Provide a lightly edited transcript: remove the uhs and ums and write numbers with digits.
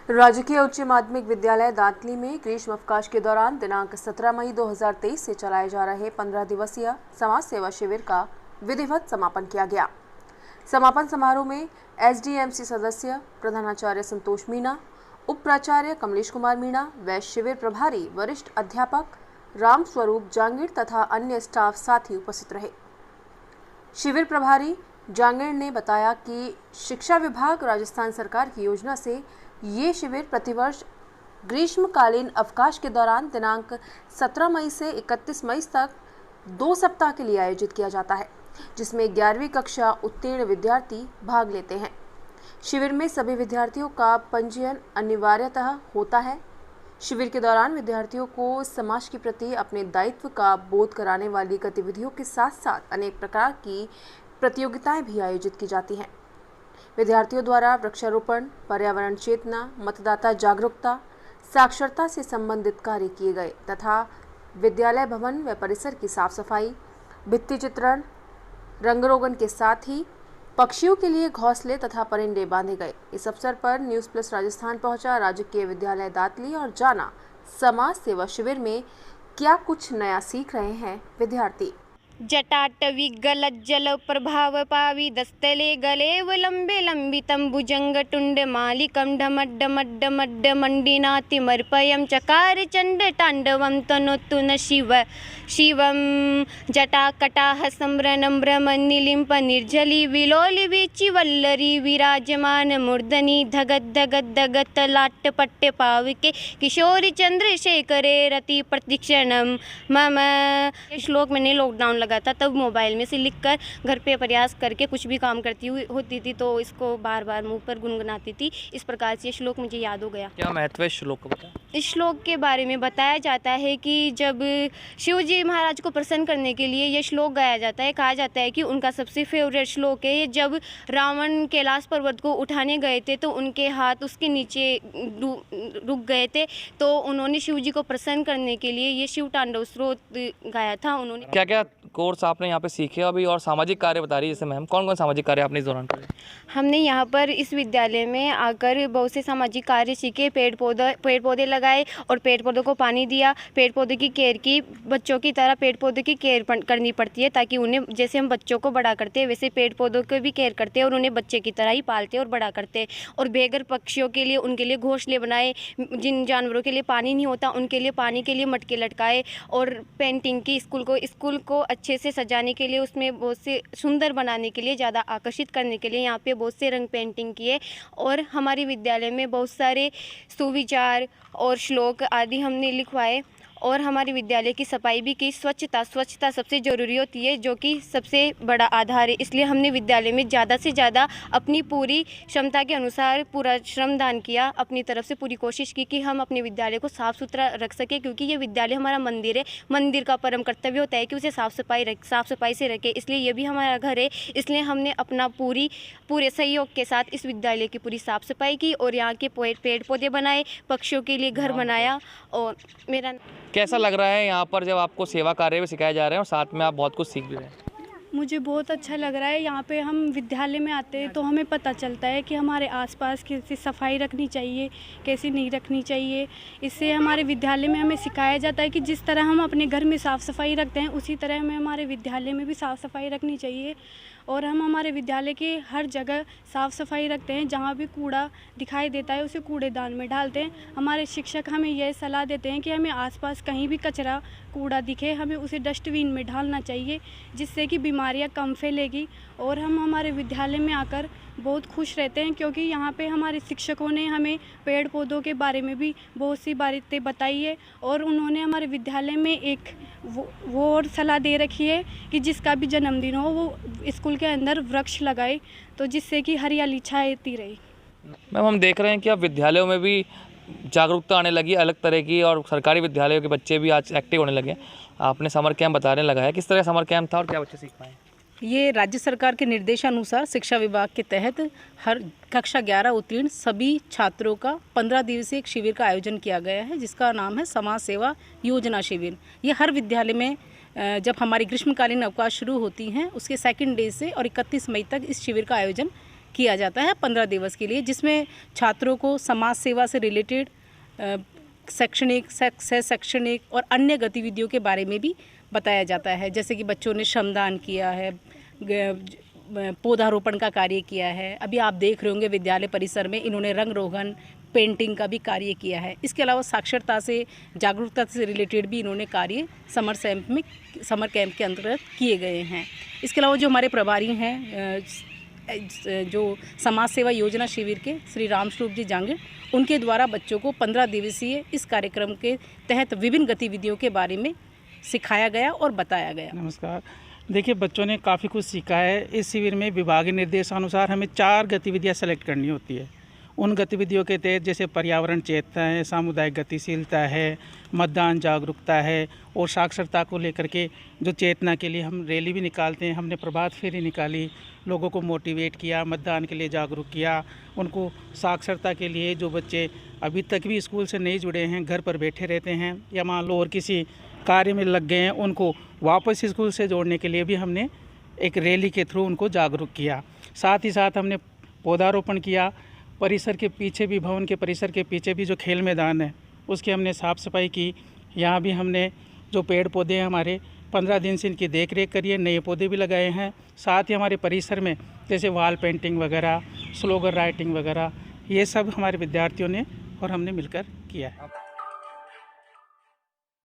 राजकीय उच्च माध्यमिक विद्यालय दांतली में ग्रीष्म अवकाश के दौरान दिनांक 17 मई 2023 से चलाए जा रहे 15 दिवसीय समाज सेवा शिविर का विधिवत समापन किया गया। समापन समारोह में एसडीएमसी सदस्य प्रधानाचार्य संतोष मीणा, उप प्राचार्य कमलेश कुमार मीणा व शिविर प्रभारी वरिष्ठ अध्यापक राम स्वरूप जांगीर तथा अन्य स्टाफ साथी उपस्थित रहे। शिविर प्रभारी जांगीर ने बताया कि शिक्षा विभाग राजस्थान सरकार की योजना से ये शिविर प्रतिवर्ष ग्रीष्मकालीन अवकाश के दौरान दिनांक 17 मई से 31 मई तक 2 सप्ताह के लिए आयोजित किया जाता है, जिसमें 11वीं कक्षा उत्तीर्ण विद्यार्थी भाग लेते हैं। शिविर में सभी विद्यार्थियों का पंजीयन अनिवार्यतः होता है। शिविर के दौरान विद्यार्थियों को समाज के प्रति अपने दायित्व का बोध कराने वाली गतिविधियों के साथ साथ अनेक प्रकार की प्रतियोगिताएं भी आयोजित की जाती हैं। विद्यार्थियों द्वारा वृक्षारोपण, पर्यावरण चेतना, मतदाता जागरूकता, साक्षरता से संबंधित कार्य किए गए तथा विद्यालय भवन व परिसर की साफ सफाई, भित्ति चित्रण, रंग-रोगन के साथ ही पक्षियों के लिए घोंसले तथा परिंदे बांधे गए। इस अवसर पर न्यूज़ प्लस राजस्थान पहुंचा राजकीय विद्यालय दांतली और जाना समाज सेवा शिविर में क्या कुछ नया सीख रहे हैं विद्यार्थी। जटाटवी गलज्जल प्रभाव पावि दस्तले गलेवलंबे लंबितं भुजंग टुंड मालिकं ढमड्डमड्डमड्ड मंडिनातिमर्पयं चकार चंड तांडवं तनोतु न शिव शिवं जटाकटाह सम्भ्रनं भ्रमन्निलिम्प निर्जली विलोलि वीचि वल्लरी विराजमान मूर्धनि धगत धगत धगत लाट्टपट्ट पाविके किशोरी चंद्रशेखरे रति प्रतिक्षणं मम। श्लोक मैंने लॉकडाउन लगा था, तब मोबाइल में से लिखकर घर पे प्रयास करके कुछ भी काम करती हुई होती थी तो इसको बार बार मुंह पर गुनगुनाती थी। इस प्रकार से श्लोक मुझे याद हो गया। क्या महत्व है श्लोक का पता? इस श्लोक के बारे में बताया जाता है कि जब शिव जी महाराज को प्रसन्न करने के लिए ये श्लोक गाया जाता है। कहा जाता है कि उनका सबसे फेवरेट श्लोक है। जब रावण कैलाश पर्वत को उठाने गए थे तो उनके हाथ उसके नीचे रुक गए थे, तो उन्होंने शिव जी को प्रसन्न करने के लिए ये शिव तांडव स्तोत्र गाया था। उन्होंने क्या क्या कोर्स आपने यहाँ पे सीखे अभी और सामाजिक कार्य बता रही है, जैसे मैम कौन कौन सामाजिक कार्य आपने इस दौरान करे? हमने यहाँ पर इस विद्यालय में आकर बहुत से सामाजिक कार्य सीखे। पेड़ पौधे लगाए और पेड़ पौधों को पानी दिया। पेड़ पौधे की केयर की, बच्चों की तरह पेड़ पौधों की केयर करनी पड़ती है ताकि उन्हें, जैसे हम बच्चों को बड़ा करते हैं वैसे पेड़ पौधों को भी केयर करते हैं और उन्हें बच्चे की तरह ही पालते और बड़ा करते हैं। और बेघर पक्षियों के लिए, उनके लिए घोंसले बनाए। जिन जानवरों के लिए पानी नहीं होता उनके लिए पानी के लिए मटके लटकाए। और पेंटिंग की, स्कूल को अच्छे से सजाने के लिए, उसमें बहुत से सुंदर बनाने के लिए, ज़्यादा आकर्षित करने के लिए यहाँ पे बहुत से रंग पेंटिंग किए। और हमारे विद्यालय में बहुत सारे सुविचार और श्लोक आदि हमने लिखवाए। और हमारे विद्यालय की सफाई भी की। स्वच्छता सबसे ज़रूरी होती है, जो कि सबसे बड़ा आधार है। इसलिए हमने विद्यालय में ज़्यादा से ज़्यादा अपनी पूरी क्षमता के अनुसार पूरा श्रमदान किया। अपनी तरफ से पूरी कोशिश की कि हम अपने विद्यालय को साफ़ सुथरा रख सकें, क्योंकि ये विद्यालय हमारा मंदिर है। मंदिर का परम कर्तव्य होता है कि उसे साफ़ सफाई से रखें। इसलिए ये भी हमारा घर है। इसलिए हमने अपना पूरे सहयोग के साथ इस विद्यालय की पूरी साफ़ सफाई की और यहाँ के पेड़ पौधे बनाए, पक्षियों के लिए घर बनाया। और मेरा कैसा लग रहा है यहाँ पर जब आपको सेवा कार्य भी सिखाए जा रहे हैं और साथ में आप बहुत कुछ सीख भी रहे हैं? मुझे बहुत अच्छा लग रहा है। यहाँ पे हम विद्यालय में आते हैं तो हमें पता चलता है कि हमारे आसपास कैसी सफाई रखनी चाहिए, कैसी नहीं रखनी चाहिए। इससे हमारे विद्यालय में हमें सिखाया जाता है कि जिस तरह हम अपने घर में साफ़ सफाई रखते हैं उसी तरह हमें हमारे विद्यालय में भी साफ़ सफाई रखनी चाहिए। और हम हमारे विद्यालय के हर जगह साफ़ सफाई रखते हैं। जहाँ भी कूड़ा दिखाई देता है उसे कूड़ेदान में डालते हैं। हमारे शिक्षक हमें यह सलाह देते हैं कि हमें आसपास कहीं भी कचरा, कूड़ा दिखे हमें उसे डस्टबिन में डालना चाहिए, जिससे कि बीमारियां कम फैलेगी। और हम हमारे विद्यालय में आकर बहुत खुश रहते हैं, क्योंकि यहाँ पे हमारे शिक्षकों ने हमें पेड़ पौधों के बारे में भी बहुत सी बातें बताई है। और उन्होंने हमारे विद्यालय में एक वो और सलाह दे रखी है कि जिसका भी जन्मदिन हो वो स्कूल के अंदर वृक्ष लगाए, तो जिससे कि हरियाली छाती रहे। मैम हम देख रहे हैं कि अब विद्यालयों में भी जागरूकता आने लगी अलग तरह की, और सरकारी विद्यालयों के बच्चे भी आज एक्टिव होने लगे। आपने समर कैंप बताने लगाया, किस तरह समर कैंप था और क्या बच्चे सीख पाए? ये राज्य सरकार के निर्देशानुसार शिक्षा विभाग के तहत हर कक्षा 11 उत्तीर्ण सभी छात्रों का 15 दिवसीय एक शिविर का आयोजन किया गया है, जिसका नाम है समाज सेवा योजना शिविर। ये हर विद्यालय में जब हमारी ग्रीष्मकालीन अवकाश शुरू होती हैं उसके सेकंड डे से और 31 मई तक इस शिविर का आयोजन किया जाता है 15 दिवस के लिए, जिसमें छात्रों को समाज सेवा से रिलेटेड शैक्षणिक शैक्षणिक और अन्य गतिविधियों के बारे में भी बताया जाता है। जैसे कि बच्चों ने श्रमदान किया है, पौधारोपण का कार्य किया है। अभी आप देख रहे होंगे विद्यालय परिसर में इन्होंने रंग रोगन पेंटिंग का भी कार्य किया है। इसके अलावा साक्षरता से जागरूकता से रिलेटेड भी इन्होंने कार्य समर कैंप के अंतर्गत किए गए हैं। इसके अलावा जो हमारे प्रभारी हैं जो समाज सेवा योजना शिविर के श्री रामस्वरूप जी जांगिड़, उनके द्वारा बच्चों को 15 दिवसीय इस कार्यक्रम के तहत विभिन्न गतिविधियों के बारे में सिखाया गया और बताया गया। नमस्कार। देखिए, बच्चों ने काफ़ी कुछ सीखा है। इस शिविर में विभागीय निर्देशानुसार हमें 4 गतिविधियां सेलेक्ट करनी होती है। उन गतिविधियों के तहत जैसे पर्यावरण चेतना है, सामुदायिक गतिशीलता है, मतदान जागरूकता है और साक्षरता को लेकर के जो चेतना के लिए हम रैली भी निकालते हैं। हमने प्रभात फेरी निकाली, लोगों को मोटिवेट किया, मतदान के लिए जागरूक किया, उनको साक्षरता के लिए जो बच्चे अभी तक भी स्कूल से नहीं जुड़े हैं, घर पर बैठे रहते हैं या मान लो और किसी कार्य में लग गए हैं, उनको वापस स्कूल से जोड़ने के लिए भी हमने एक रैली के थ्रू उनको जागरूक किया। साथ ही साथ हमने पौधारोपण किया। परिसर के पीछे भी, भवन के परिसर के पीछे भी जो खेल मैदान है उसकी हमने साफ़ सफाई की। यहाँ भी हमने जो पेड़ पौधे हैं हमारे 15 दिन से इनकी देख रेख करी है, नए पौधे भी लगाए हैं। साथ ही हमारे परिसर में जैसे वॉल पेंटिंग वगैरह, स्लोगन राइटिंग वगैरह, ये सब हमारे विद्यार्थियों ने और हमने मिलकर किया है।